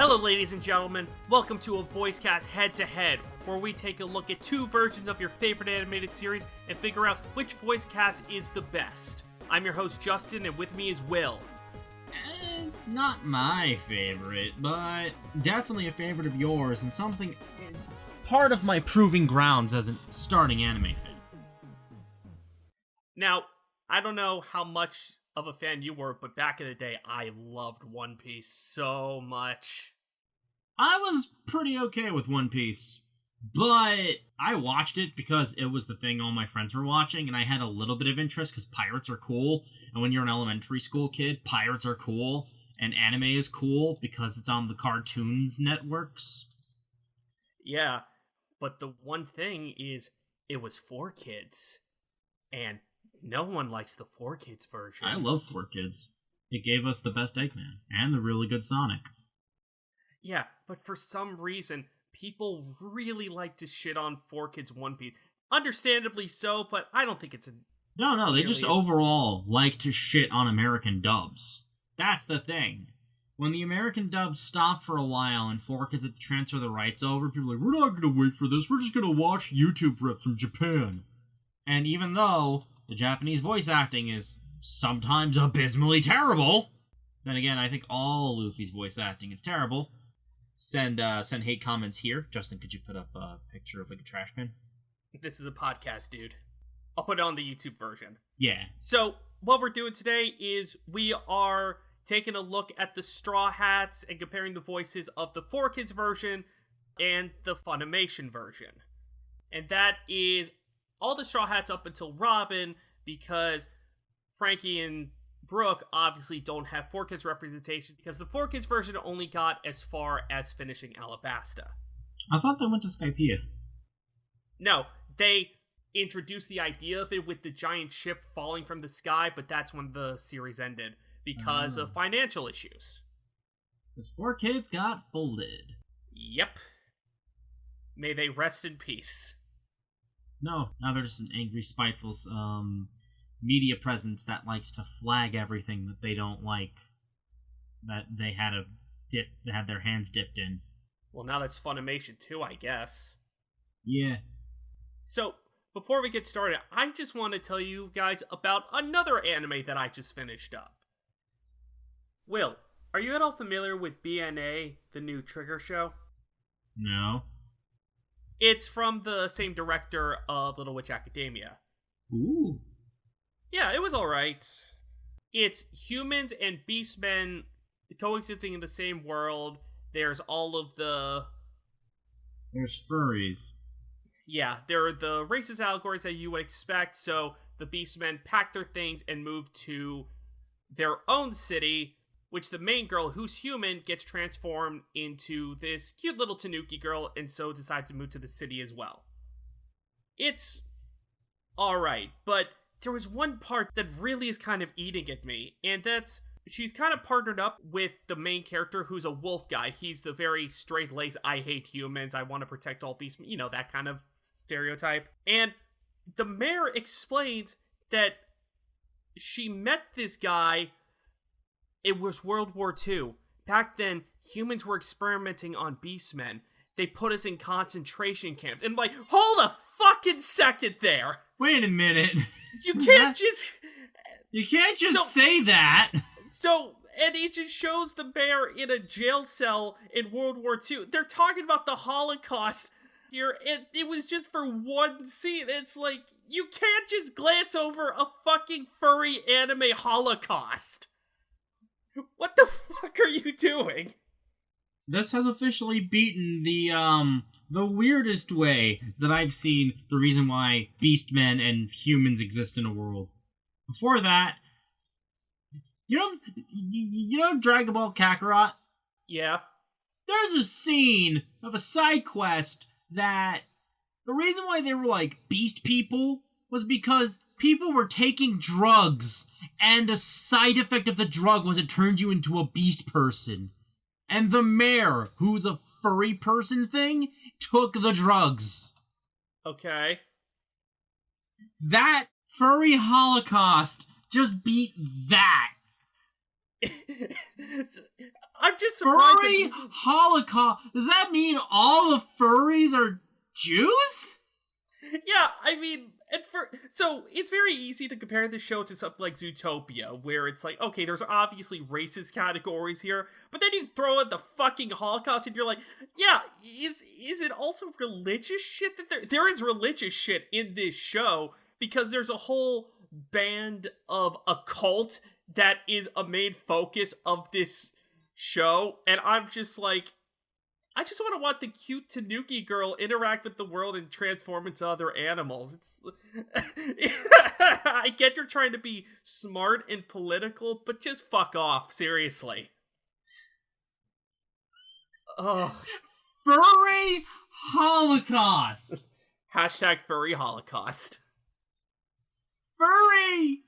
Hello ladies and gentlemen, welcome to a VoiceCast Head-to-Head, where we take a look at two versions of your favorite animated series and figure out which VoiceCast is the best. I'm your host Justin, and with me is Will. Not my favorite, but definitely a favorite of yours, and something part of my proving grounds as a starting anime fan. Now, I don't know how much of a fan you were, but back in the day, I loved One Piece so much. I was pretty okay with One Piece, but I watched it because it was the thing all my friends were watching, and I had a little bit of interest because pirates are cool, and when you're an elementary school kid, pirates are cool, and anime is cool because it's on the cartoons networks. Yeah, but the one thing is, it was for kids, and no one likes the 4Kids version. I love 4Kids. It gave us the best Eggman, and the really good Sonic. Yeah, but for some reason, people really like to shit on 4Kids One Piece. Understandably so, but I don't think it's No, they just overall like to shit on American dubs. That's the thing. When the American dubs stopped for a while and 4Kids had to transfer the rights over, people were like, we're not gonna wait for this, we're just gonna watch YouTube rips from Japan. And even though the Japanese voice acting is sometimes abysmally terrible, then again, I think all Luffy's voice acting is terrible. Send hate comments here. Justin, could you put up a picture of like a trash bin? This is a podcast, dude. I'll put it on the YouTube version. Yeah. So, what we're doing today is we are taking a look at the Straw Hats and comparing the voices of the 4Kids version and the Funimation version. And that is all the Straw Hats up until Robin, because Frankie and Brooke obviously don't have 4Kids representation, because the 4Kids version only got as far as finishing Alabasta. I thought they went to Skypiea. No, they introduced the idea of it with the giant ship falling from the sky, but that's when the series ended, because of financial issues. Because 4Kids got folded. Yep. May they rest in peace. No, now they're just an angry, spiteful media presence that likes to flag everything that they don't like, that they had their hands dipped in. Well, now that's Funimation too, I guess. Yeah. So, before we get started, I just want to tell you guys about another anime that I just finished up. Will, are you at all familiar with BNA, the new Trigger show? No. It's from the same director of Little Witch Academia. Ooh. Yeah, it was alright. It's humans and beastmen coexisting in the same world. There's all of the... There's furries. Yeah, there are the racist allegories that you would expect, so the beastmen pack their things and move to their own city, which the main girl, who's human, gets transformed into this cute little Tanuki girl, and so decides to move to the city as well. It's alright, but there was one part that really is kind of eating at me, and that's, she's kind of partnered up with the main character, who's a wolf guy. He's the very straight-laced, I hate humans, I want to protect all beasts, you know, that kind of stereotype. And the mayor explains that she met this guy. It was World War II. Back then, humans were experimenting on beastmen. They put us in concentration camps. And like, hold a fucking second there! Wait a minute. You can't just... You can't just say that! So, and it just shows the mayor in a jail cell in World War II. They're talking about the Holocaust here, and it was just for one scene. It's like, you can't just glance over a fucking furry anime Holocaust. What the fuck are you doing? This has officially beaten the weirdest way that I've seen the reason why beastmen and humans exist in a world. Before that, you know Dragon Ball Kakarot? Yeah. There's a scene of a side quest that the reason why they were like beast people was because people were taking drugs, and a side effect of the drug was it turned you into a beast person. And the mayor, who's a furry person thing, took the drugs. Okay. That furry Holocaust just beat that. I'm just surprised. Furry Holocaust. Does that mean all the furries are Jews? Yeah, I mean, so it's very easy to compare this show to something like Zootopia, where it's like, okay, there's obviously racist categories here, but then you throw in the fucking Holocaust, and you're like, yeah, is it also religious shit that there is religious shit in this show, because there's a whole band of a cult that is a main focus of this show, and I'm just like, I just want to watch the cute Tanuki girl interact with the world and transform into other animals. It's I get you're trying to be smart and political, but just fuck off, seriously. Oh. Furry Holocaust. Hashtag furry Holocaust. Furry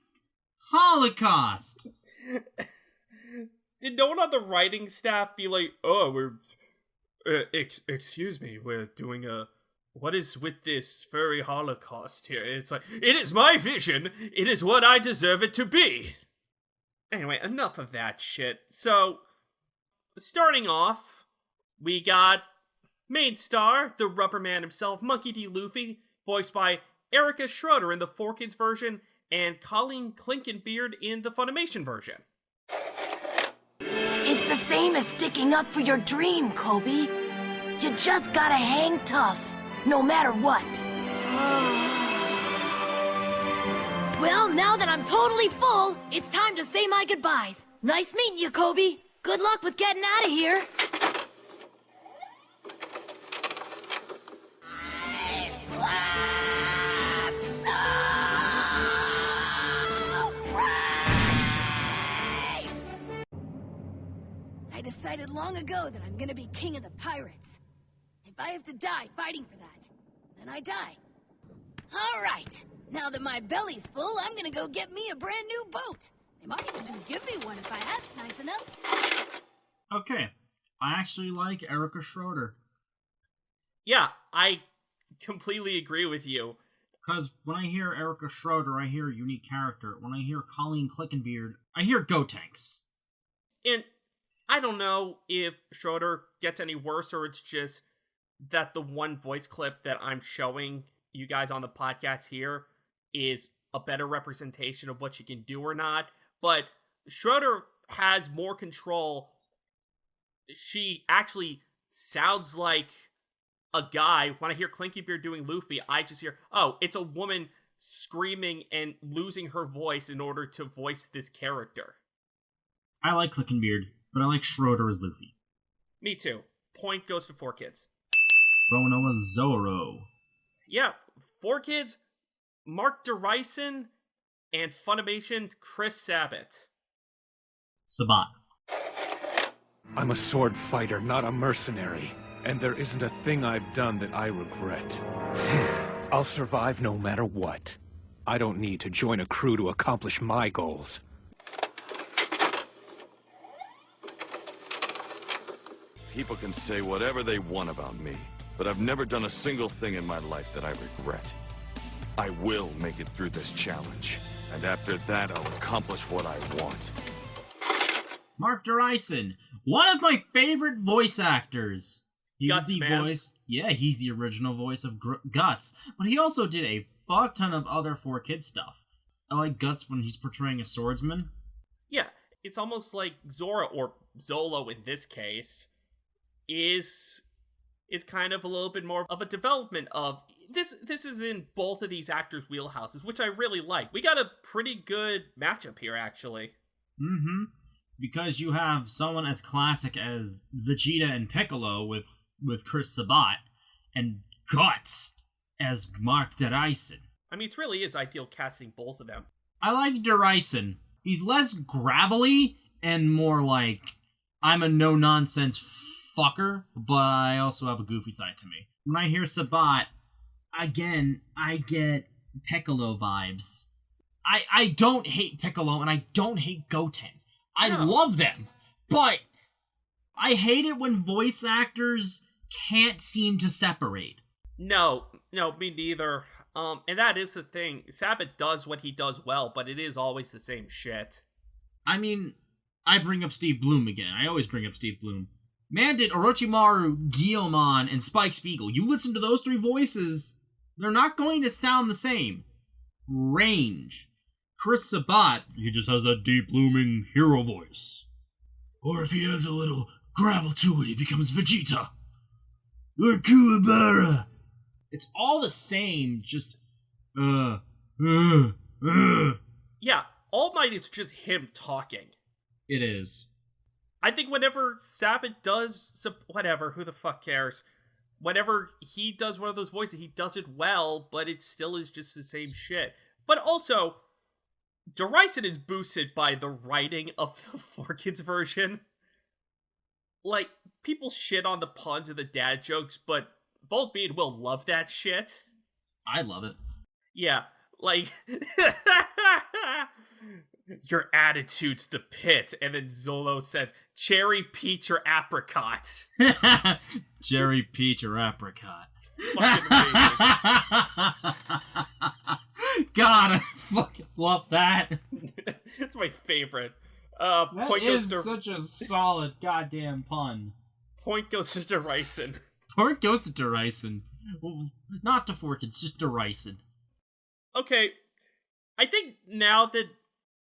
Holocaust. Did no one on the writing staff be like, oh, we're... excuse me, we're doing what is with this furry Holocaust here? It's like, it is my vision, it is what I deserve it to be. Anyway, enough of that shit. So, starting off, we got main star, the rubber man himself, Monkey D. Luffy, voiced by Erica Schroeder in the 4Kids version, and Colleen Clinkenbeard in the Funimation version. It's the same as sticking up for your dream, Kobe. You just gotta hang tough, no matter what. Well, now that I'm totally full, it's time to say my goodbyes. Nice meeting you, Kobe. Good luck with getting out of here. I decided long ago that I'm gonna be king of the pirates. If I have to die fighting for that, then I die. All right, now that my belly's full, I'm gonna go get me a brand new boat. They might even just give me one if I ask nice enough. Okay, I actually like Erica Schroeder. Yeah, I completely agree with you. Because when I hear Erica Schroeder, I hear a unique character. When I hear Colleen Clickenbeard, I hear Gotenks. And I don't know if Schroeder gets any worse, or it's just that the one voice clip that I'm showing you guys on the podcast here is a better representation of what she can do or not. But Schroeder has more control. She actually sounds like a guy. When I hear Clinkybeard doing Luffy, I just hear, oh, it's a woman screaming and losing her voice in order to voice this character. I like Clickenbeard, but I like Schroeder as Luffy. Me too. Point goes to 4Kids. Roanoa Zoro. Yeah, 4Kids, Mark DeRison, and Funimation Chris Sabat. Sabat. I'm a sword fighter, not a mercenary. And there isn't a thing I've done that I regret. I'll survive no matter what. I don't need to join a crew to accomplish my goals. People can say whatever they want about me, but I've never done a single thing in my life that I regret. I will make it through this challenge, and after that I'll accomplish what I want. Mark DeRison, one of my favorite voice actors. He's Guts, the man. voice. Yeah, he's the original voice of Guts, but he also did a fuck ton of other 4Kids stuff. I like Guts when he's portraying a swordsman. Yeah, it's almost like Zoro, or Zolo in this case, is kind of a little bit more of a development of this. This is in both of these actors' wheelhouses, which I really like. We got a pretty good matchup here, actually. Mm-hmm. Because you have someone as classic as Vegeta and Piccolo with Chris Sabat, and Guts as Mark DeRison. I mean, it really is ideal casting both of them. I like DeRison. He's less gravelly and more like, I'm a no-nonsense fucker, but I also have a goofy side to me. When I hear Sabat, again, I get Piccolo vibes. I don't hate Piccolo, and I don't hate Goten. I love them, but I hate it when voice actors can't seem to separate. No, me neither. And that is the thing. Sabat does what he does well, but it is always the same shit. I mean, I bring up Steve Bloom again. I always bring up Steve Bloom. Man, did Orochimaru, Guillemon, and Spike Spiegel. You listen to those 3 voices, they're not going to sound the same. Range. Chris Sabat, he just has that deep, blooming hero voice. Or if he adds a little gravel to it, he becomes Vegeta. Or Kuwabara. It's all the same, just, Yeah, All Might is just him talking. It is. I think whenever Sabat does, whatever, who the fuck cares? Whenever he does one of those voices, he does it well, but it still is just the same shit. But also, Derison is boosted by the writing of the 4Kids version. Like, people shit on the puns and the dad jokes, but both me and Will love that shit. I love it. Yeah, like... Your attitude's the pit, and then Zolo says, cherry, peach, or apricot. Cherry, peach, or apricot. Fucking amazing. God, I fucking love that. It's my favorite. That point is goes to, such a solid goddamn pun. Point goes to Derison. Point goes to Derison. Not to Forkins, just Derison. Okay, I think now that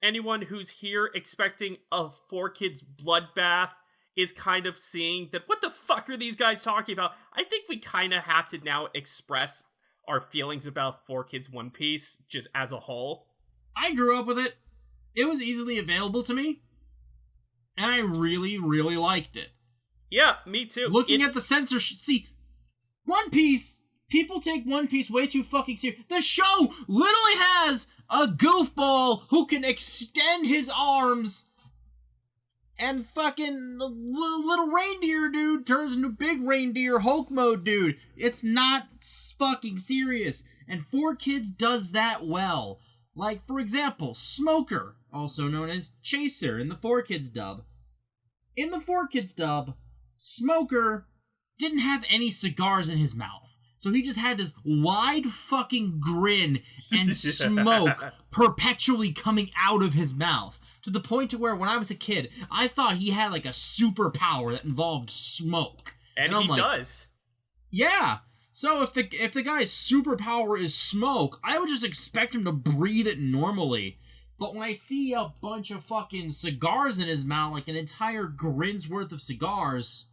anyone who's here expecting a 4Kids bloodbath is kind of seeing that what the fuck are these guys talking about, I think we kind of have to now express our feelings about 4Kids One Piece just as a whole. I grew up with it. It was easily available to me. And I really, really liked it. Yeah, me too. Looking at the censorship... See, One Piece... People take One Piece way too fucking serious. The show literally has a goofball who can extend his arms and fucking little reindeer dude turns into big reindeer Hulk mode dude. It's not fucking serious. And 4Kids does that well. Like, for example, Smoker, also known as Chaser in the 4Kids dub. In the 4Kids dub, Smoker didn't have any cigars in his mouth. So he just had this wide fucking grin and smoke perpetually coming out of his mouth. To the point to where when I was a kid, I thought he had like a superpower that involved smoke. And he does. Yeah. So if the guy's superpower is smoke, I would just expect him to breathe it normally. But when I see a bunch of fucking cigars in his mouth, like an entire grin's worth of cigars...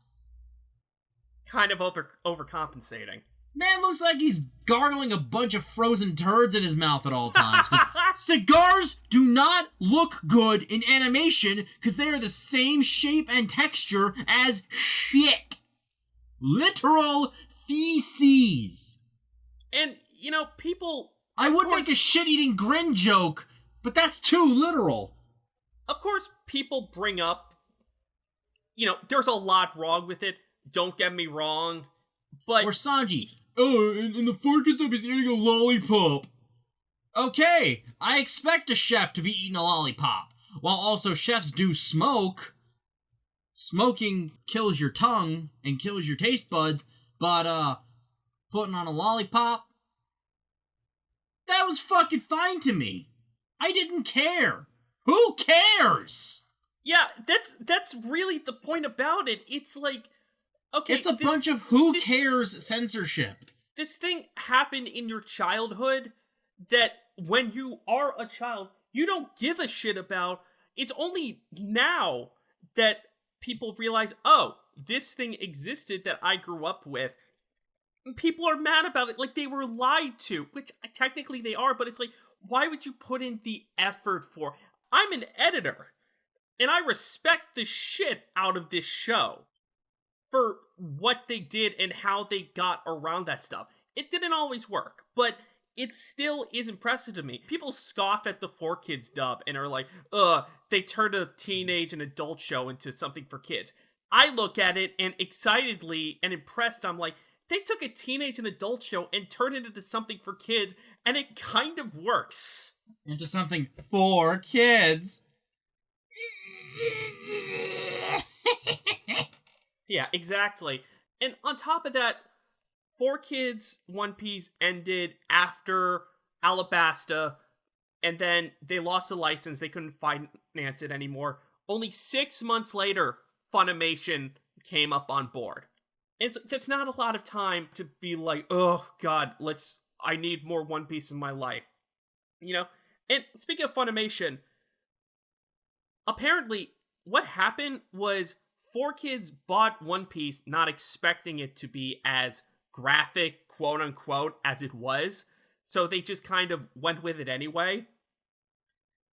Kind of overcompensating. Man looks like he's gargling a bunch of frozen turds in his mouth at all times. Cigars do not look good in animation because they are the same shape and texture as shit. Literal feces. And, you know, people... I would make a shit-eating grin joke, but that's too literal. Of course, people bring up... You know, there's a lot wrong with it. Don't get me wrong. But... Or Sanji. Oh, in the 4Kids up, he's eating a lollipop. Okay, I expect a chef to be eating a lollipop. While also chefs do smoke. Smoking kills your tongue and kills your taste buds, but, putting on a lollipop? That was fucking fine to me. I didn't care. Who cares? Yeah, that's really the point about it. It's like... Okay, it's a bunch of who cares censorship. This thing happened in your childhood that when you are a child, you don't give a shit about. It's only now that people realize, oh, this thing existed that I grew up with. People are mad about it, like they were lied to, which technically they are, but it's like, why would you put in the effort for? I'm an editor, and I respect the shit out of this show for what they did and how they got around that stuff. It didn't always work, but it still is impressive to me. People scoff at the 4Kids dub and are like, they turned a teenage and adult show into something for kids. I look at it and excitedly and impressed, I'm like, they took a teenage and adult show and turned it into something for kids, and it kind of works. Into something for kids? Yeah, exactly. And on top of that, 4Kids One Piece ended after Alabasta, and then they lost the license. They couldn't finance it anymore. Only 6 months later, Funimation came up on board. That's not a lot of time to be like, oh god, I need more One Piece in my life. You know? And speaking of Funimation, apparently what happened was 4Kids bought One Piece not expecting it to be as graphic, quote unquote, as it was. So they just kind of went with it anyway.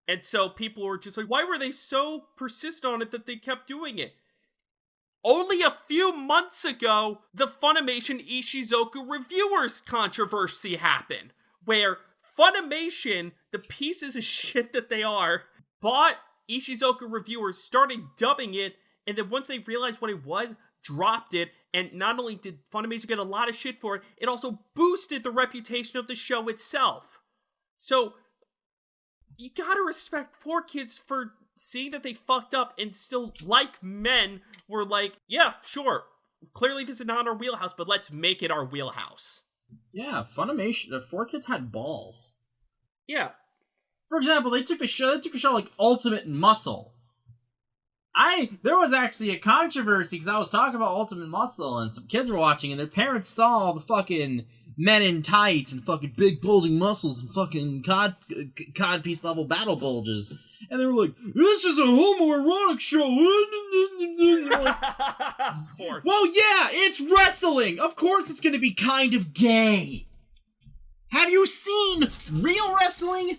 And so people were just like, why were they so persistent on it that they kept doing it? Only a few months ago, the Funimation Ishizoku reviewers controversy happened, where Funimation, the pieces of shit that they are, bought Ishizoku reviewers, started dubbing it, and then once they realized what it was, dropped it, and not only did Funimation get a lot of shit for it, it also boosted the reputation of the show itself. So, you gotta respect 4Kids for seeing that they fucked up and still, like men, were like, yeah, sure, clearly this is not our wheelhouse, but let's make it our wheelhouse. Yeah, Funimation, 4Kids had balls. Yeah. For example, they took a show like Ultimate Muscle. There was actually a controversy because I was talking about Ultimate Muscle and some kids were watching and their parents saw all the fucking men in tights and fucking big bulging muscles and fucking codpiece level battle bulges. And they were like, this is a homoerotic show. Of course. Well, yeah, it's wrestling. Of course it's going to be kind of gay. Have you seen real wrestling?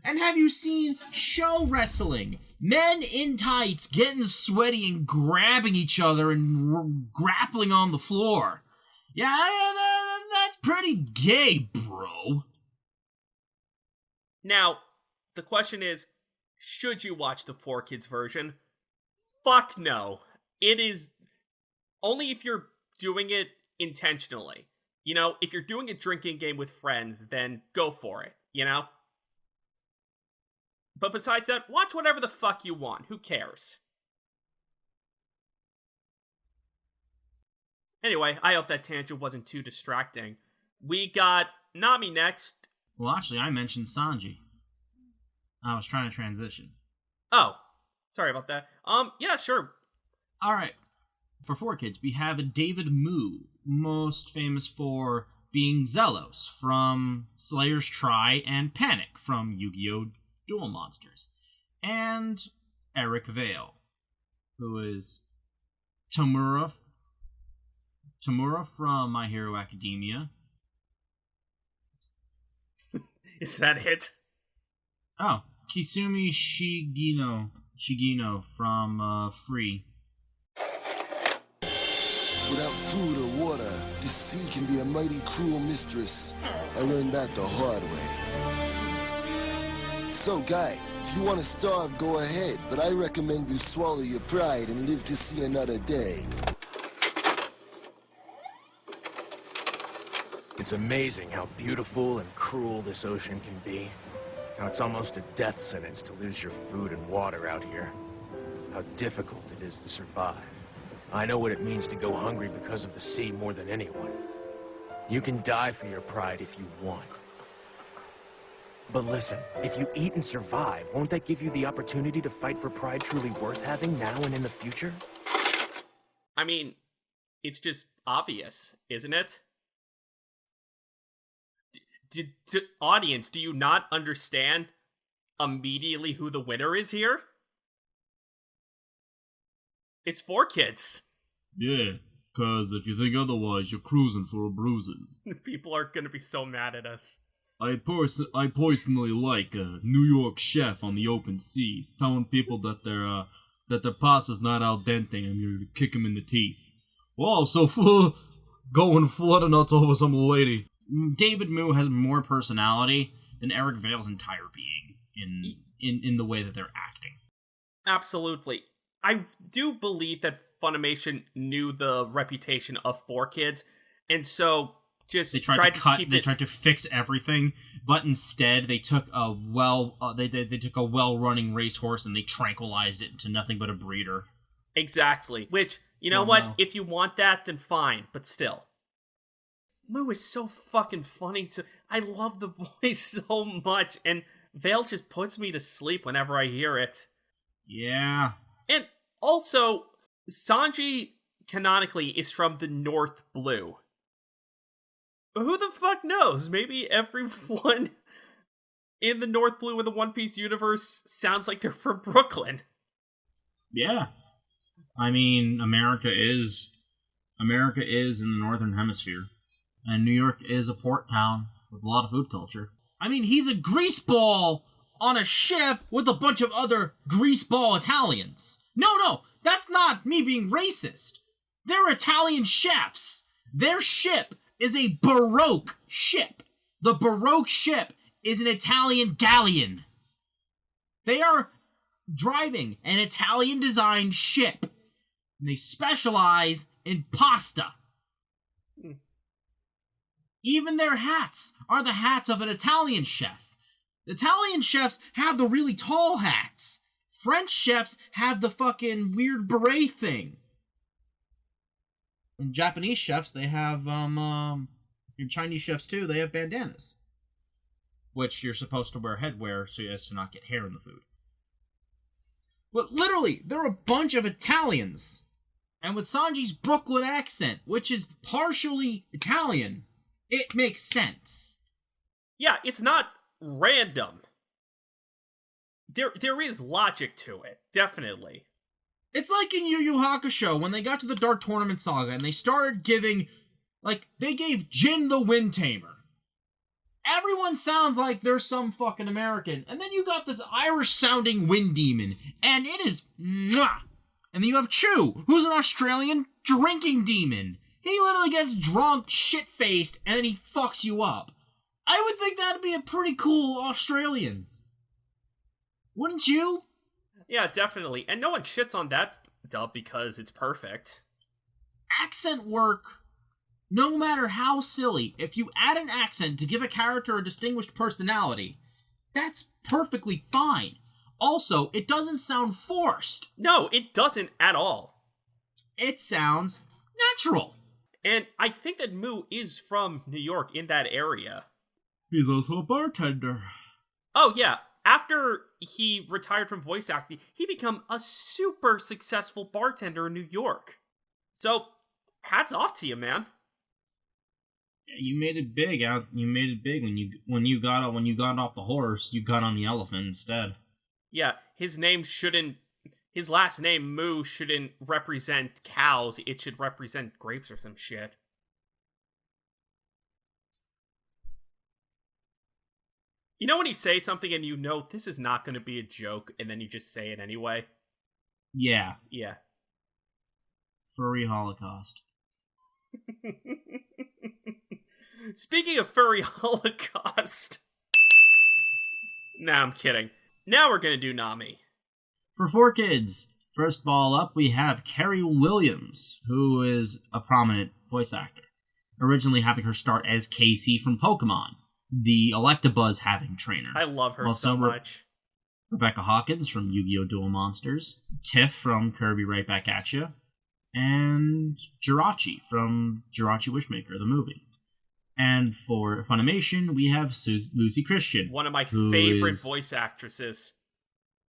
And have you seen show wrestling? Men in tights getting sweaty and grabbing each other and grappling on the floor. Yeah, that's pretty gay, bro. Now, the question is, should you watch the 4Kids version? Fuck no. It is only if you're doing it intentionally. You know, if you're doing a drinking game with friends, then go for it, you know? But besides that, watch whatever the fuck you want. Who cares? Anyway, I hope that tangent wasn't too distracting. We got Nami next. Well, actually, I mentioned Sanji. I was trying to transition. Oh, sorry about that. Yeah, sure. Alright. For 4Kids, we have David Moo, most famous for being Zelos from Slayer's Try and Panic from Yu-Gi-Oh! Duel Monsters. And Eric Vale, who is Tamura from My Hero Academia. Is that it? Oh, Kisumi Shigino from Free. Without food or water, the sea can be a mighty cruel mistress. I learned that the hard way. So, Guy, if you want to starve, go ahead, but I recommend you swallow your pride and live to see another day. It's amazing how beautiful and cruel this ocean can be. How it's almost a death sentence to lose your food and water out here. How difficult it is to survive. I know what it means to go hungry because of the sea more than anyone. You can die for your pride if you want. But listen, if you eat and survive, won't that give you the opportunity to fight for pride truly worth having now and in the future? I mean, it's just obvious, isn't it? Audience, do you not understand immediately who the winner is here? It's 4Kids. Yeah, cause if you think otherwise, you're cruising for a bruising. People are gonna be so mad at us. I personally like a New York chef on the open seas telling people that their pasta's not al dente and you're gonna kick them in the teeth. Wow, so going flutter nuts over some lady. David Moo has more personality than Eric Vale's entire being in the way that they're acting. Absolutely. I do believe that Funimation knew the reputation of 4Kids, and so just they tried to fix everything, but instead they took a well-running racehorse and they tranquilized it into nothing but a breeder. Exactly. Which, you know what? If you want that, then fine. But still, Moo is so fucking funny. I love the voice so much, and Vale just puts me to sleep whenever I hear it. Yeah. And also, Sanji canonically is from the North Blue. Who the fuck knows? Maybe everyone in the North Blue in the One Piece universe sounds like they're from Brooklyn. Yeah. I mean, America is in the Northern Hemisphere. And New York is a port town with a lot of food culture. I mean, he's a greaseball on a ship with a bunch of other greaseball Italians. No, that's not me being racist. They're Italian chefs. Their ship is a Baroque ship. The Baroque ship is an Italian galleon. They are driving an Italian-designed ship. And they specialize in pasta. Even their hats are the hats of an Italian chef. Italian chefs have the really tall hats. French chefs have the fucking weird beret thing. And Japanese chefs, they have, and Chinese chefs too, they have bandanas. Which you're supposed to wear headwear so as to not get hair in the food. But literally, they're a bunch of Italians. And with Sanji's Brooklyn accent, which is partially Italian, it makes sense. Yeah, it's not random. There is logic to it, definitely. It's like in Yu Yu Hakusho, when they got to the Dark Tournament Saga, and they started giving, they gave Jin the Wind Tamer. Everyone sounds like they're some fucking American. And then you got this Irish-sounding wind demon, and it is mwah! And then you have Chu, who's an Australian drinking demon. He literally gets drunk, shit-faced, and then he fucks you up. I would think that'd be a pretty cool Australian. Wouldn't you? Yeah, definitely. And no one shits on that dub because it's perfect. Accent work, no matter how silly, if you add an accent to give a character a distinguished personality, that's perfectly fine. Also, it doesn't sound forced. No, it doesn't at all. It sounds natural. And I think that Mu is from New York, in that area. He's also a bartender. Oh, yeah. After he retired from voice acting, he became a super successful bartender in New York. So, hats off to you, man. Yeah, you made it big. You made it big when you got off the horse. You got on the elephant instead. Yeah, his last name, Mu, shouldn't represent cows. It should represent grapes or some shit. You know when you say something and you know this is not going to be a joke, and then you just say it anyway? Yeah. Yeah. Furry Holocaust. Speaking of furry Holocaust... Nah, I'm kidding. Now we're going to do Nami. For 4Kids, first ball up, we have Carrie Williams, who is a prominent voice actor, originally having her start as Casey from Pokemon, the Electabuzz having trainer. I love her so much. Rebecca Hawkins from Yu-Gi-Oh! Duel Monsters, Tiff from Kirby Right Back At Ya, and Jirachi from Jirachi Wishmaker, the movie. And for Funimation, we have Lucy Christian. One of my favorite voice actresses.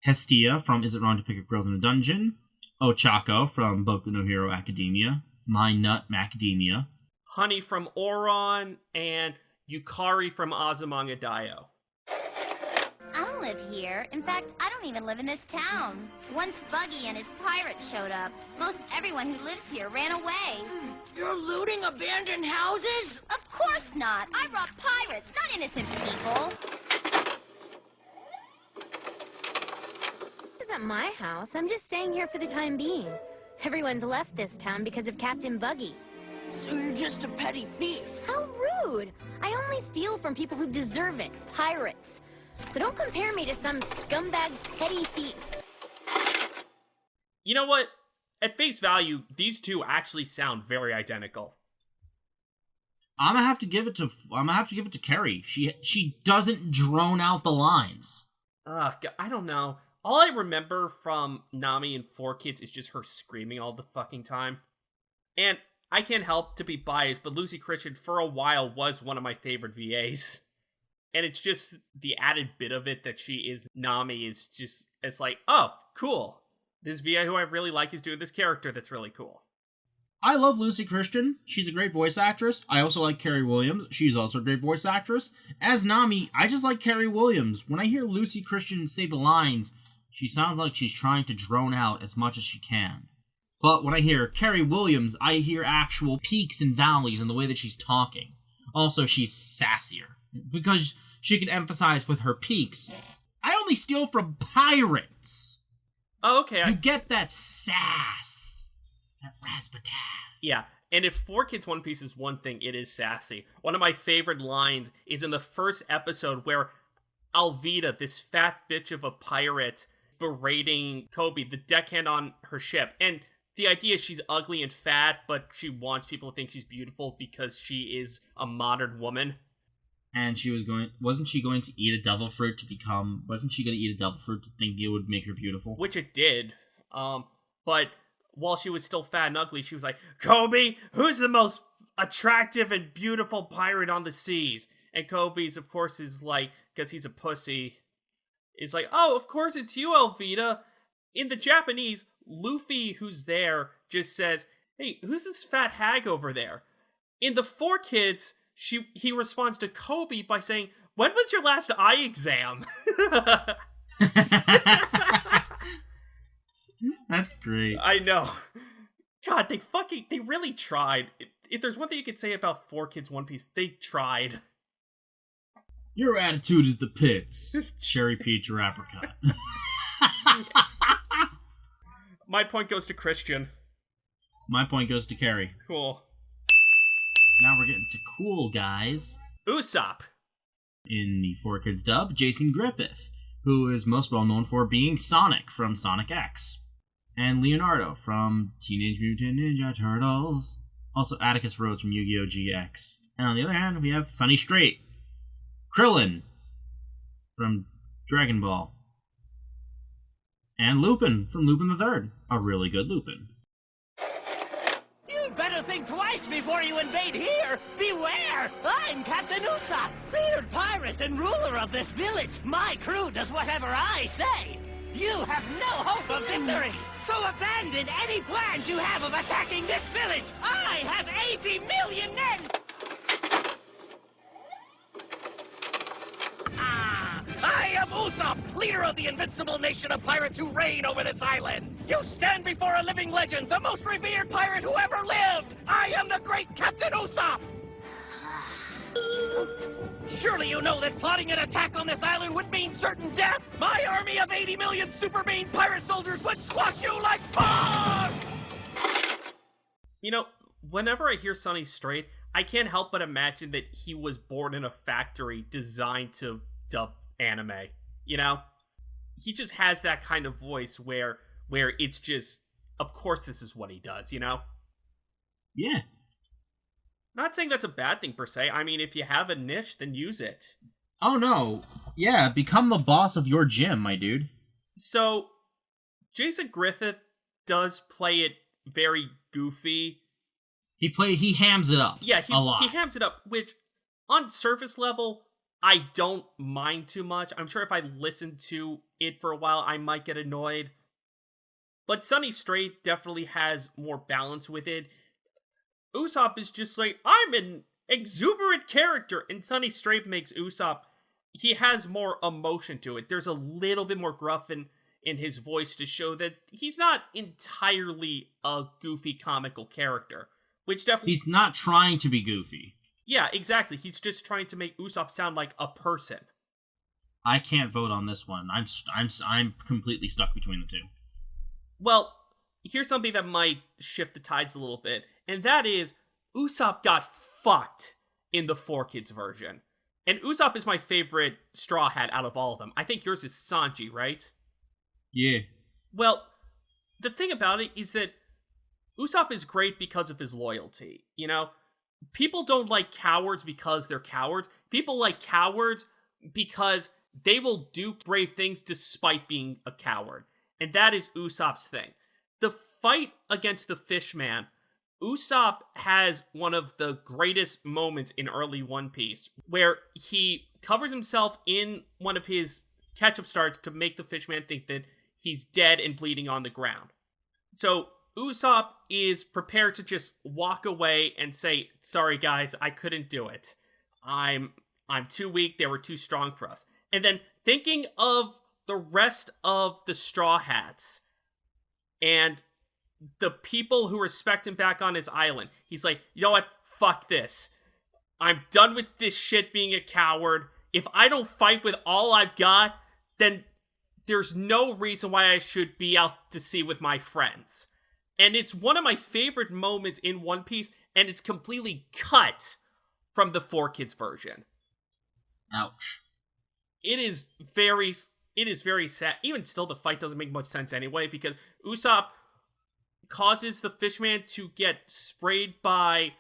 Hestia from Is It Wrong to Pick Up Girls in a Dungeon? Ochako from Boku no Hero Academia. My Nut Macadamia. Honey from Oron, and Yukari from Azumanga Daioh. I don't live here. In fact, I don't even live in this town. Once Buggy and his pirates showed up, most everyone who lives here ran away. You're looting abandoned houses? Of course not. I rob pirates, not innocent people. This isn't my house. I'm just staying here for the time being. Everyone's left this town because of Captain Buggy. So you're just a petty thief? How rude! I only steal from people who deserve it. Pirates. So don't compare me to some scumbag petty thief. You know what? At face value, these two actually sound very identical. I'm gonna have to give it to Carrie. She doesn't drone out the lines. I don't know. All I remember from Nami and 4Kids is just her screaming all the fucking time. And I can't help to be biased, but Lucy Christian for a while was one of my favorite VAs. And it's just the added bit of it that she is Nami is just, it's like, oh, cool. This VA who I really like is doing this character that's really cool. I love Lucy Christian. She's a great voice actress. I also like Carrie Williams. She's also a great voice actress. As Nami, I just like Carrie Williams. When I hear Lucy Christian say the lines, she sounds like she's trying to drone out as much as she can. But when I hear Carrie Williams, I hear actual peaks and valleys in the way that she's talking. Also, she's sassier. Because she can emphasize with her peaks, I only steal from pirates. Oh, okay. You get that sass. That razzmatazz. Yeah, and if 4Kids One Piece is one thing, it is sassy. One of my favorite lines is in the first episode where Alvida, this fat bitch of a pirate, berating Kobe, the deckhand on her ship. And the idea is she's ugly and fat, but she wants people to think she's beautiful because she is a modern woman. And wasn't she going to eat a devil fruit to think it would make her beautiful? Which it did. But while she was still fat and ugly, she was like, Kobe, who's the most attractive and beautiful pirate on the seas? And Kobe's, of course, is like, because he's a pussy, is like, oh, of course it's you, Alvida. In the Japanese, Luffy, who's there, just says, hey, who's this fat hag over there? In the 4Kids, he responds to Kobe by saying, when was your last eye exam? That's great. I know. God, they really tried. If there's one thing you could say about 4Kids One Piece, they tried. Your attitude is the pits. Cherry peach or apricot. My point goes to Christian. My point goes to Carrie. Cool. Now we're getting to cool guys. Usopp. In the 4Kids dub, Jason Griffith, who is most well known for being Sonic from Sonic X. And Leonardo from Teenage Mutant Ninja Turtles. Also Atticus Rhodes from Yu-Gi-Oh! GX. And on the other hand, we have Sonny Strait. Krillin from Dragon Ball. And Lupin from Lupin the Third. A really good Lupin. You'd better think twice before you invade here! Beware! I'm Captain Usopp, feared pirate and ruler of this village. My crew does whatever I say. You have no hope of victory, so abandon any plans you have of attacking this village. I have 80 million men! I am Usopp, leader of the invincible nation of pirates who reign over this island. You stand before a living legend, the most revered pirate who ever lived. I am the great Captain Usopp. Surely you know that plotting an attack on this island would mean certain death. My army of 80 million super mean pirate soldiers would squash you like bugs! You know, whenever I hear Sonny Strait, I can't help but imagine that he was born in a factory designed to dub anime. You know? He just has that kind of voice where it's just, of course this is what he does, you know? Yeah. Not saying that's a bad thing per se. I mean, if you have a niche, then use it. Oh no. Yeah, become the boss of your gym, my dude. So, Jason Griffith does play it very goofy. He hams it up. Yeah, a lot. He hams it up, which on surface level, I don't mind too much. I'm sure if I listen to it for a while, I might get annoyed. But Sonny Strait definitely has more balance with it. Usopp is just like, I'm an exuberant character, and Sonny Strait makes Usopp, he has more emotion to it. There's a little bit more gruff in his voice to show that he's not entirely a goofy comical character, which definitely... He's not trying to be goofy. Yeah, exactly. He's just trying to make Usopp sound like a person. I can't vote on this one. I'm completely stuck between the two. Well, here's something that might shift the tides a little bit, and that is Usopp got fucked in the 4Kids version. And Usopp is my favorite Straw Hat out of all of them. I think yours is Sanji, right? Yeah. Well, the thing about it is that Usopp is great because of his loyalty, you know? People don't like cowards because they're cowards. People like cowards because they will do brave things despite being a coward. And that is Usopp's thing. The fight against the Fishman, Usopp has one of the greatest moments in early One Piece, where he covers himself in one of his ketchup starts to make the fishman think that he's dead and bleeding on the ground. So Usopp is prepared to just walk away and say, sorry guys, I couldn't do it. I'm too weak, they were too strong for us. And then thinking of the rest of the Straw Hats and the people who respect him back on his island, he's like, you know what? Fuck this. I'm done with this shit being a coward. If I don't fight with all I've got, then there's no reason why I should be out to sea with my friends. And it's one of my favorite moments in One Piece, and it's completely cut from the 4Kids version. Ouch. It is very sad. Even still, the fight doesn't make much sense anyway, because Usopp causes the fishman to get sprayed by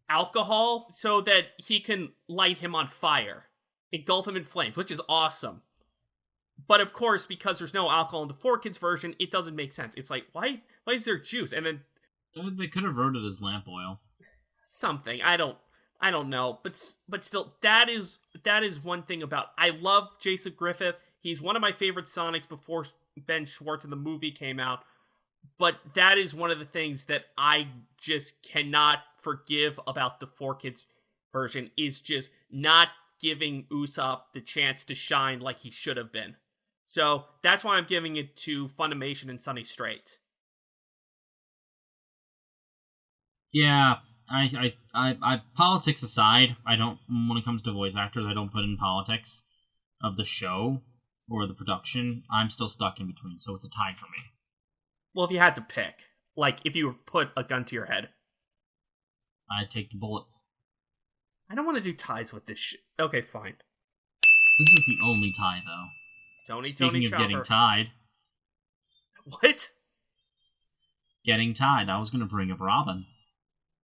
alcohol so that he can light him on fire, engulf him in flames, which is awesome. But of course, because there's no alcohol in the 4Kids version, it doesn't make sense. It's like, why is there juice? And then they could have wrote it as lamp oil. Something. I don't know. But still, that is one thing about. I love Jason Griffith. He's one of my favorite Sonics before Ben Schwartz in the movie came out. But that is one of the things that I just cannot forgive about the 4Kids version, is just not giving Usopp the chance to shine like he should have been. So that's why I'm giving it to Funimation and Sunny Straight. Yeah, I politics aside, I don't, when it comes to voice actors, I don't put in politics of the show or the production. I'm still stuck in between, so it's a tie for me. Well, if you had to pick, like if you put a gun to your head, I'd take the bullet. I don't want to do ties with this shit. Okay, fine. This is the only tie, though. Tony Chopper. Chopper. Getting tied. What? Getting tied. I was going to bring up Robin.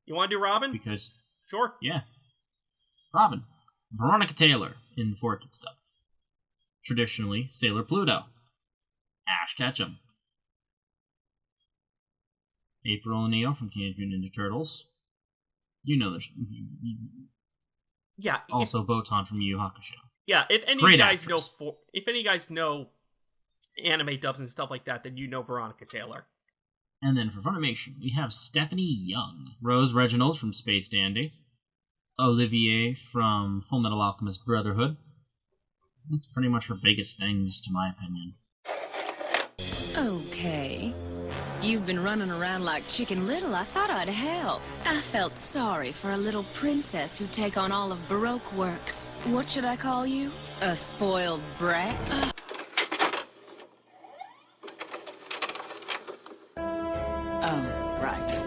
You want to do Robin? Because... Sure. Yeah. Robin. Veronica Taylor in the 4Kids stuff. Traditionally, Sailor Pluto. Ash Ketchum. April O'Neil from Teenage Mutant Ninja Turtles. You know this. Yeah. Also Botan from Yu Yu Hakusho. Yeah, if any of you guys know anime dubs and stuff like that, then you know Veronica Taylor. And then for Funimation, we have Stephanie Young, Rose Reginald from Space Dandy, Olivier from Full Metal Alchemist Brotherhood. That's pretty much her biggest things, to my opinion. Okay. You've been running around like Chicken Little. I thought I'd help. I felt sorry for a little princess who'd take on all of Baroque works. What should I call you? A spoiled brat? Oh, right.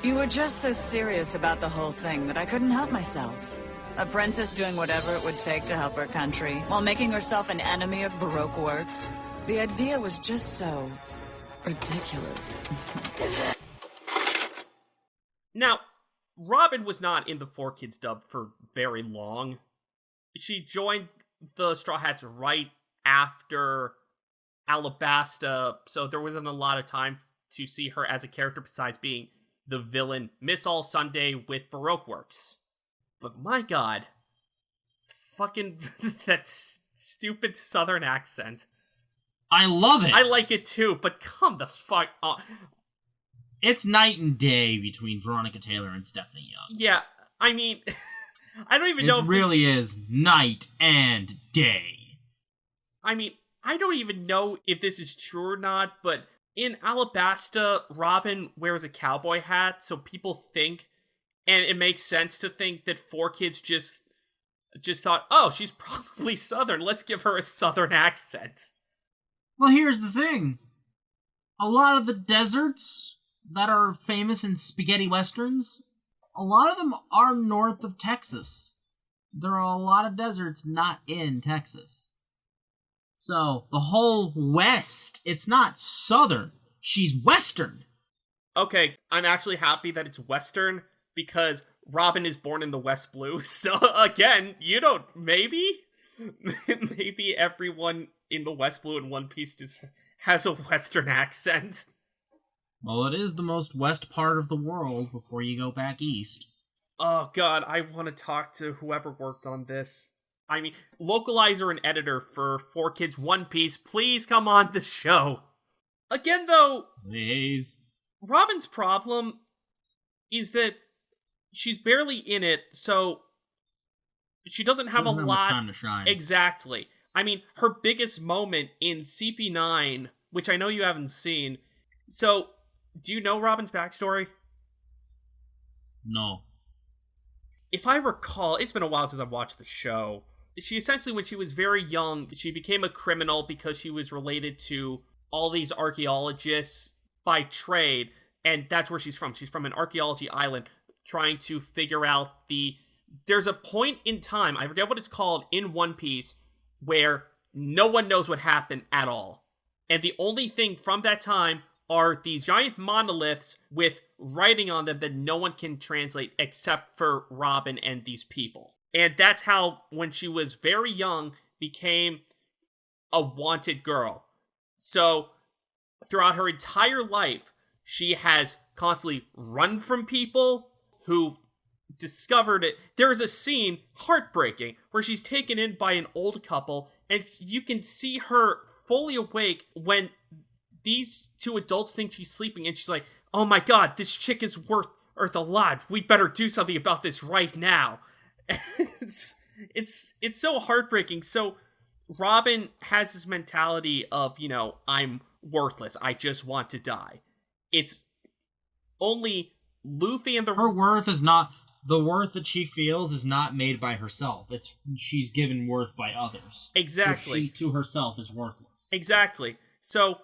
You were just so serious about the whole thing that I couldn't help myself. A princess doing whatever it would take to help her country, while making herself an enemy of Baroque works. The idea was just so... ridiculous. Now, Robin was not in the 4Kids dub for very long. She joined the Straw Hats right after Alabasta, so there wasn't a lot of time to see her as a character besides being the villain Miss All Sunday with Baroque works. But my god, fucking that stupid southern accent. I love it! I like it too, but come the fuck on. It's night and day between Veronica Taylor and Stephanie Young. Yeah, I mean, I don't even know if it really is night and day. I mean, I don't even know if this is true or not, but in Alabasta, Robin wears a cowboy hat, so people think, and it makes sense to think that 4Kids just thought, oh, she's probably southern, let's give her a southern accent. Well, here's the thing. A lot of the deserts that are famous in spaghetti westerns, a lot of them are north of Texas. There are a lot of deserts not in Texas. So, the whole West, it's not southern. She's western. Okay, I'm actually happy that it's western, because Robin is born in the West Blue. So, again, maybe everyone in the West Blue in One Piece just has a western accent. Well, it is the most west part of the world before you go back east. Oh god, I want to talk to whoever worked on this. I mean, localizer and editor for 4Kids One Piece, please come on the show. Again, though, Please. Robin's problem is that she's barely in it, so she doesn't have Doesn't a have lot. much time to shine. Exactly. I mean, her biggest moment in CP9, which I know you haven't seen. So, do you know Robin's backstory? No. If I recall, it's been a while since I've watched the show. She essentially, when she was very young, she became a criminal because she was related to all these archaeologists by trade, and that's where she's from. She's from an archaeology island trying to figure out there's a point in time, I forget what it's called, in One Piece, where no one knows what happened at all. And the only thing from that time are these giant monoliths with writing on them that no one can translate except for Robin and these people. And that's how, when she was very young, became a wanted girl. So, throughout her entire life, she has constantly run from people who discovered it. There is a scene, heartbreaking, where she's taken in by an old couple, and you can see her fully awake when these two adults think she's sleeping, and she's like, oh my god, this chick is worth a lot. We better do something about this right now. It's so heartbreaking. So Robin has this mentality of, I'm worthless. I just want to die. It's only Luffy and her worth is not the worth that she feels is not made by herself. It's she's given worth by others. Exactly. So she to herself is worthless. Exactly. So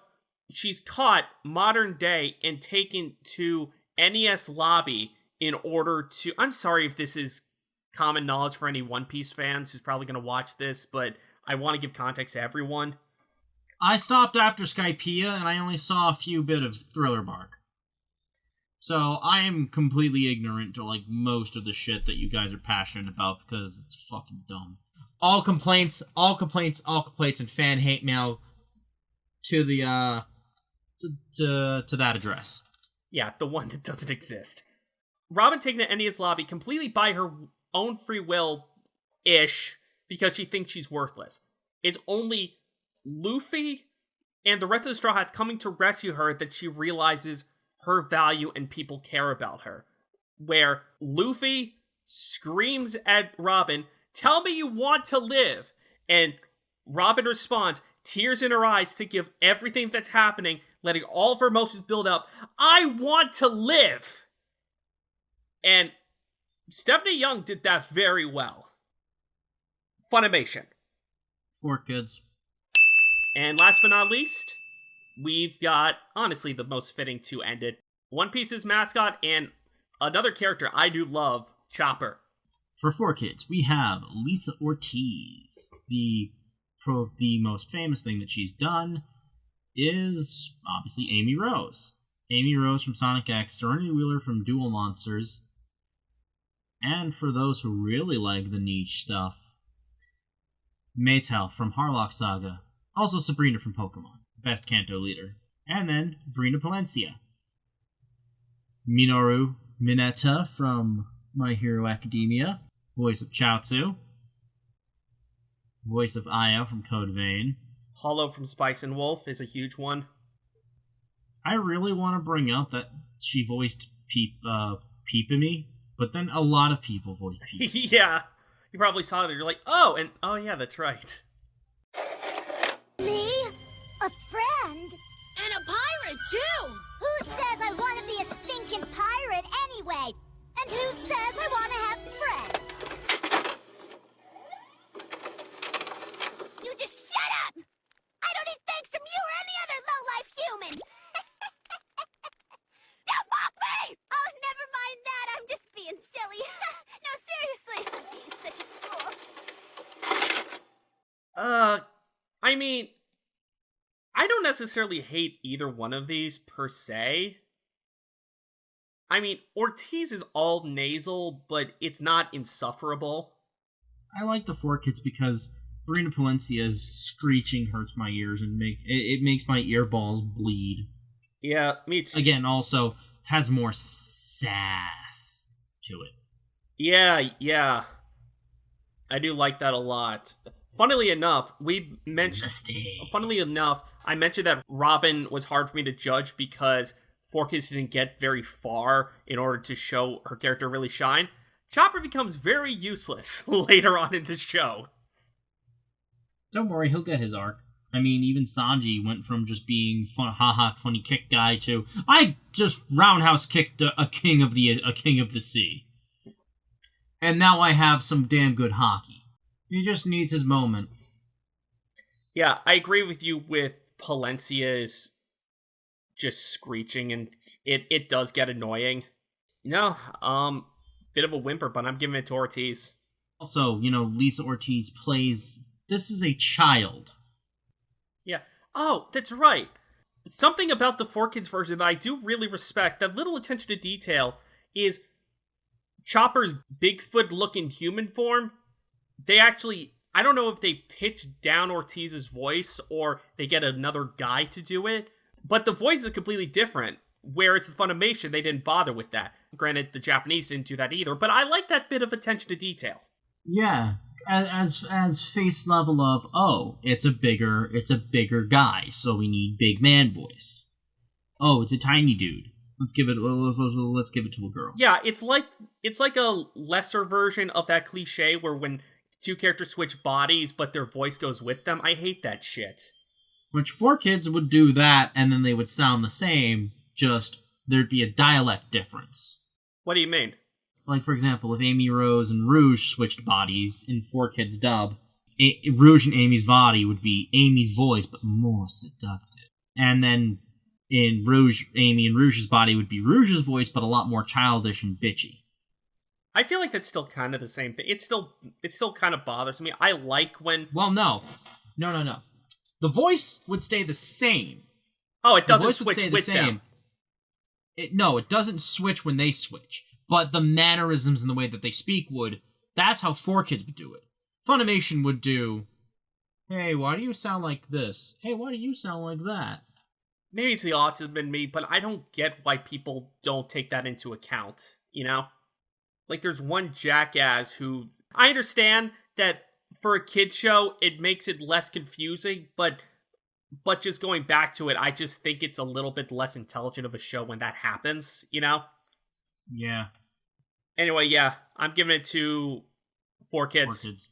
she's caught modern day and taken to NES lobby in order to... I'm sorry if this is common knowledge for any One Piece fans who's probably going to watch this, but I want to give context to everyone. I stopped after Skypiea, and I only saw a few bit of Thriller Bark. So I am completely ignorant to, most of the shit that you guys are passionate about because it's fucking dumb. All complaints, and fan hate mail to the, to that address. Yeah, the one that doesn't exist. Robin taken to NES lobby completely by her own free will-ish because she thinks she's worthless. It's only Luffy and the rest of the Straw Hats coming to rescue her that she realizes her value and people care about her. Where Luffy screams at Robin, tell me you want to live! And Robin responds, tears in her eyes, thinking of everything that's happening, letting all of her emotions build up. I want to live! And Stephanie Young did that very well. Funimation. 4Kids. And last but not least, we've got, honestly, the most fitting to end it. One Piece's mascot and another character I do love, Chopper. For 4Kids, we have Lisa Ortiz. The most famous thing that she's done is, obviously, Amy Rose. Amy Rose from Sonic X, Serenity Wheeler from Duel Monsters, and for those who really like the niche stuff, Maytel from Harlock Saga. Also Sabrina from Pokemon, best Kanto leader. And then Brina Palencia. Minoru Mineta from My Hero Academia, voice of Chaozu. Voice of Aya from Code Vein. Hollow from Spice and Wolf is a huge one. I really want to bring up that she voiced Peepamy, but then a lot of people voiced Peepamy. Yeah, you probably saw that. You're like, oh yeah, that's right. Me? A friend? And a pirate, too! Who says I want to be a stinking pirate anyway? And who says I want to have friends? You just shut up! I don't need thanks from you or any other low-life human! Don't mock me! Oh, never mind that. I'm just being silly. No, seriously. I'm being such a fool. I mean, I don't necessarily hate either one of these per se. I mean, Ortiz is all nasal, but it's not insufferable. I like the 4Kids because Brina Palencia's screeching hurts my ears and it makes my earballs bleed. Yeah, me too. Again, also has more sass to it. Yeah. I do like that a lot. Funnily enough, I mentioned that Robin was hard for me to judge because 4Kids didn't get very far in order to show her character really shine. Chopper becomes very useless later on in the show. Don't worry, he'll get his arc. I mean, even Sanji went from just being funny kick guy to I just roundhouse kicked a king of the sea, and now I have some damn good hockey. He just needs his moment. Yeah, I agree with you with Palencia's just screeching, and it does get annoying. Bit of a whimper, but I'm giving it to Ortiz. Also, Lisa Ortiz plays. This is a child. Yeah. Oh, that's right. Something about the 4Kids version that I do really respect, that little attention to detail, is Chopper's Bigfoot-looking human form. They actually, I don't know if they pitch down Ortiz's voice or they get another guy to do it, but the voice is completely different. Where it's Funimation, they didn't bother with that. Granted, the Japanese didn't do that either, but I like that bit of attention to detail. Yeah, as face level of, it's a bigger guy, so we need big man voice. Oh, it's a tiny dude. Let's give it to a girl. Yeah, it's like a lesser version of that cliche where when two characters switch bodies, but their voice goes with them. I hate that shit. Which 4Kids would do that, and then they would sound the same, just there'd be a dialect difference. What do you mean? Like, for example, if Amy Rose and Rouge switched bodies in 4Kids dub, Rouge and Amy's body would be Amy's voice, but more seductive. And then in Rouge, Amy and Rouge's body would be Rouge's voice, but a lot more childish and bitchy. I feel like that's still kind of the same thing. It still kind of bothers me. I like when... Well, no. The voice would stay the same. Oh, it doesn't switch with them. It doesn't switch when they switch. But the mannerisms and the way that they speak would. That's how 4Kids would do it. Funimation would do, hey, why do you sound like this? Hey, why do you sound like that? Maybe it's the autism in me, but I don't get why people don't take that into account, Like, there's one jackass who... I understand that for a kid show, it makes it less confusing, but just going back to it, I just think it's a little bit less intelligent of a show when that happens, Yeah. Anyway, yeah, I'm giving it to 4Kids. 4Kids.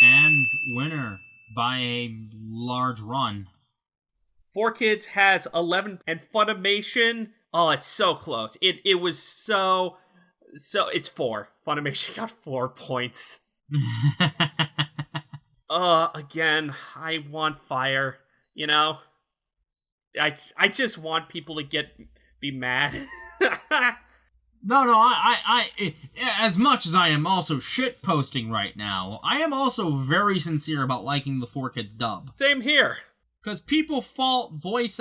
And winner by a large run. 4Kids has 11, and Funimation, it's so close. It was so it's 4. Funimation got 4 points. Again, I want fire, I just want people to be mad. No, I as much as I am also shitposting right now, I am also very sincere about liking the 4Kids dub. Same here. Because people fault the voice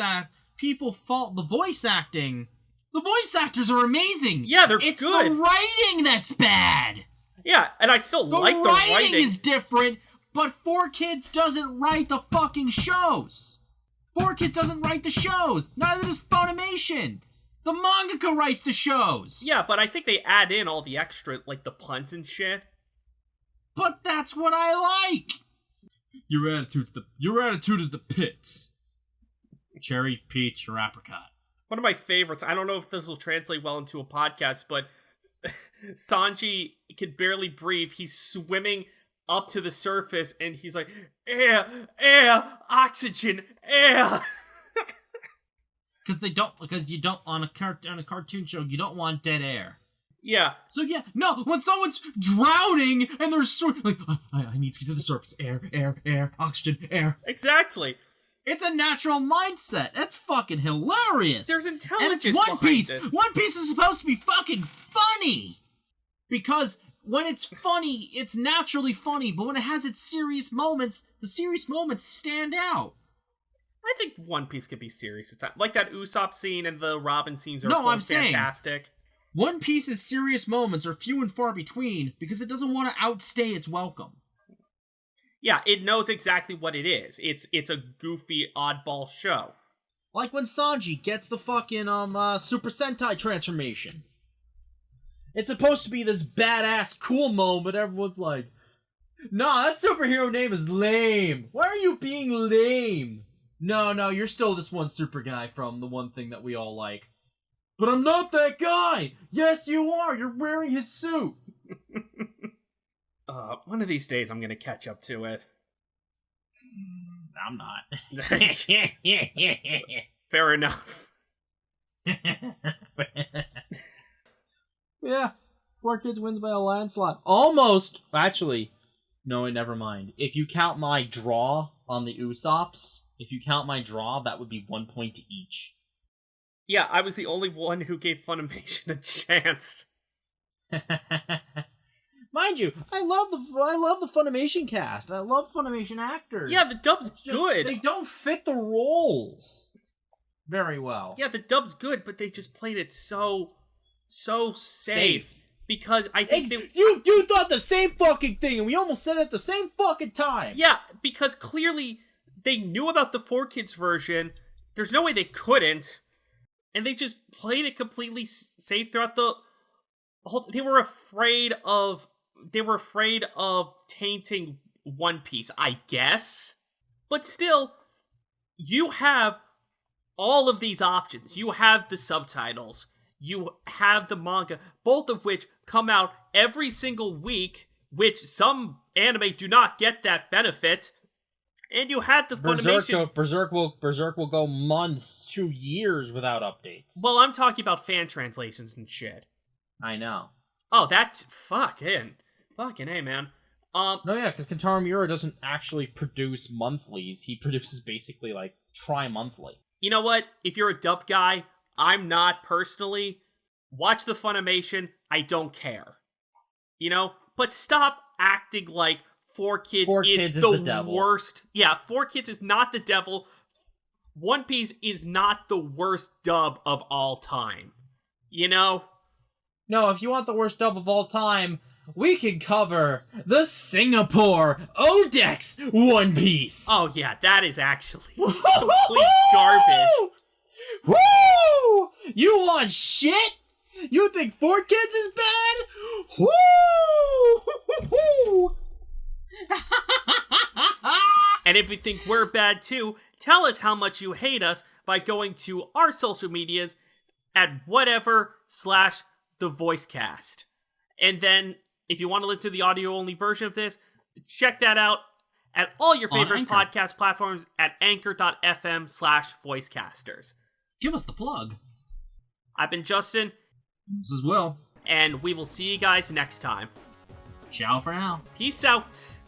acting. The voice actors are amazing. Yeah, they're it's good. It's the writing that's bad. Yeah, and I still like the writing. The writing is different, but 4Kids doesn't write the fucking shows. 4Kids doesn't write the shows. Neither does Funimation. The mangaka writes the shows! Yeah, but I think they add in all the extra, like the puns and shit. But that's what I like! Your attitude is the pits. Cherry, peach, or apricot. One of my favorites, I don't know if this will translate well into a podcast, but Sanji can barely breathe. He's swimming up to the surface, and he's like, air, oxygen, air! Because you don't on a cartoon show, you don't want dead air. Yeah. So yeah, no, when someone's drowning and they're like, I need to get to the surface. Air, oxygen, air. Exactly. It's a natural mindset. That's fucking hilarious. There's intelligence and it's One Piece. It. One Piece is supposed to be fucking funny. Because when it's funny, it's naturally funny. But when it has its serious moments, the serious moments stand out. I think One Piece could be serious at times. Like that Usopp scene and the Robin scenes are fantastic. One Piece's serious moments are few and far between because it doesn't want to outstay its welcome. Yeah, it knows exactly what it is. It's a goofy, oddball show. Like when Sanji gets the fucking Super Sentai transformation. It's supposed to be this badass, cool moment. Everyone's like, No, that superhero name is lame. Why are you being lame? No, you're still this one super guy from the one thing that we all like. But I'm not that guy! Yes, you are! You're wearing his suit! One of these days I'm gonna catch up to it. I'm not. Fair enough. Yeah. 4Kids wins by a landslide. Almost! Actually, no, never mind. If you count my draw on the Usopps, that would be 1 point to each. Yeah, I was the only one who gave Funimation a chance. Mind you, I love the Funimation cast. I love Funimation actors. Yeah, the dub's good. They don't fit the roles very well. Yeah, the dub's good, but they just played it so safe. Because I think you thought the same fucking thing, and we almost said it at the same fucking time. Yeah, because clearly they knew about the 4Kids version. There's no way they couldn't, and they just played it completely safe throughout the whole. They were afraid of tainting One Piece, I guess. But still, you have all of these options. You have the subtitles. You have the manga, both of which come out every single week, which some anime do not get that benefit. And you had the Funimation... Berserk will go months to years without updates. Well, I'm talking about fan translations and shit. I know. Oh, that's fucking A, man. No, yeah, because Kentaro Miura doesn't actually produce monthlies. He produces basically, like, tri-monthly. You know what? If you're a dub guy, I'm not personally. Watch the Funimation. I don't care. You know? But stop acting like 4Kids is the worst. Yeah, 4Kids is not the devil. One Piece is not the worst dub of all time. You know? No, if you want the worst dub of all time, we can cover the Singapore Odex One Piece. Oh yeah, that is actually complete garbage. Woo! You want shit? You think 4Kids is bad? Woo! And if you think we're bad too, tell us how much you hate us by going to our social medias at whatever/thevoicecast. And then, if you want to listen to the audio-only version of this, check that out at all your favorite podcast platforms at anchor.fm/voicecasters. Give us the plug. I've been Justin. This is Will. And we will see you guys next time. Ciao for now. Peace out.